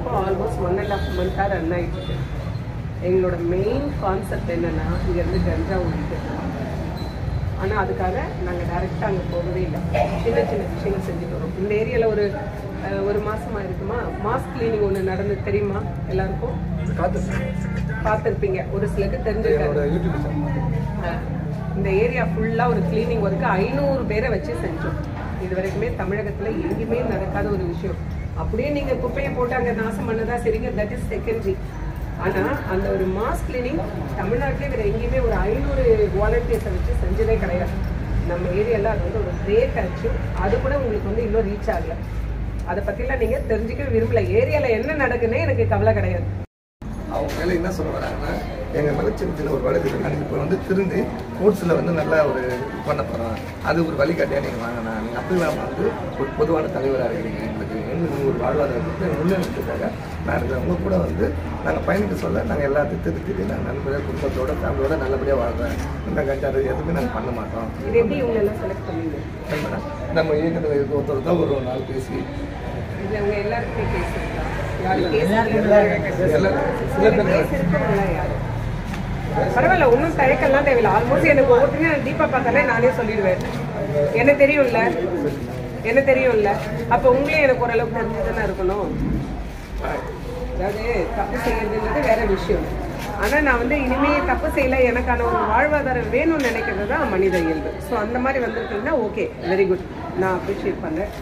இப்போ almost 1.5 மந்த்தாக run ஆகிட்டு இருக்கு. எங்களோட மெயின் கான்செப்ட் என்னென்னா இங்கேருந்து கஞ்சா ஒழிக்கிறது. ஆனால் அதுக்காக நாங்கள் டைரெக்டாக அங்கே போகவே இல்லை. சின்ன சின்ன விஷயங்கள் செஞ்சுட்டு வரோம். இந்த ஏரியாவில் ஒரு மாதமாக இருக்குமா மாஸ் கிளீனிங் ஒன்று நடந்து தெரியுமா எல்லாருக்கும்? பார்த்துருப்பீங்க, ஒரு சிலருக்கு தெரிஞ்சிருக்காங்க. இந்த ஏரியா ஃபுல்லாக ஒரு கிளீனிங் ஒர்க்கு 500 பேரை வச்சு செஞ்சோம். இது வரைக்குமே தமிழகத்தில் எங்கேயுமே நடக்காத ஒரு விஷயம். அப்படியே நீங்கள் குப்பையை போட்டு அங்கே நாசம் பண்ணதா சரிங்க, தட் இஸ் செகண்டரி. ஆனால் அந்த ஒரு மாஸ் கிளீனிங் தமிழ்நாட்டிலே வேறு எங்கேயுமே ஒரு 500 வாலண்டியர்ஸை வச்சு செஞ்சதே கிடையாது. நம்ம ஏரியாவில் அது வந்து ஒரு பிரேக் ஆச்சு. அது கூட உங்களுக்கு வந்து இன்னும் ரீச் ஆகலை. அதை பற்றிலாம் நீங்கள் தெரிஞ்சுக்க விரும்பல. ஏரியாவில் என்ன நடக்குன்னே எனக்கு கவலை கிடையாது. அவங்க மேலே என்ன சொல்ல வராங்கன்னா, எங்கள் மேலே சின்ன சின்ன ஒரு வழக்கு நாங்கள் இப்போ வந்து திருந்து கோர்ட்ஸில் வந்து நல்லா ஒரு பண்ண போகிறோம், அது ஒரு வழிகாட்டியாக நீங்கள் வாங்கினா நீங்கள் அப்படிலாம் வந்து ஒரு பொதுவான தலைவராக இருக்கிறீங்க, எங்களுக்கு ஒரு வாழ்வாதாரத்தை முன்னெடுத்துக்காக நான் இருக்கிற உங்கள் கூட வந்து நாங்கள் பயணிக்க சொல்ல நாங்கள் எல்லாத்தையும் திருத்திட்டு நாங்கள் நண்பர்கள் குடும்பத்தோட ஃபேமிலியோட நல்லபடியாக வாழ்கிறேன். இந்த கஞ்சாறு எதுவுமே நாங்கள் பண்ண மாட்டோம். இது எப்படி இவங்க எல்லாம் செலக்ட் பண்ணுவீங்க? நம்ம இயக்கத்தில் இருக்க ஒருத்தர் தான் ஒரு நாள் பேசி இதில் அவங்க எல்லாருக்குமே கேஸ் இருக்கா? பரவாயில்ல, ஒன்றும் தயக்கெல்லாம் தேவையில்லை. ஆல்மோஸ்ட் எனக்கு ஒவ்வொருத்தரையும் டீப்பாக பார்த்தாலே நானே சொல்லிடுவேன். என்ன தெரியும்ல. அப்போ உங்களே எனக்கு ஓரளவுக்கு தெரிஞ்சு தானே இருக்கணும். அதாவது தப்பு செய்யறதுன்றது வேற விஷயம். ஆனால் நான் வந்து இனிமேல் தப்பு செய்யலை, எனக்கான ஒரு வாழ்வாதாரம் வேணும்னு நினைக்கிறது தான் மனித இயல்பு. ஸோ அந்த மாதிரி வந்திருக்கீங்கன்னா ஓகே, வெரி குட், நான் அப்ரிஷியேட் பண்ணுறேன்.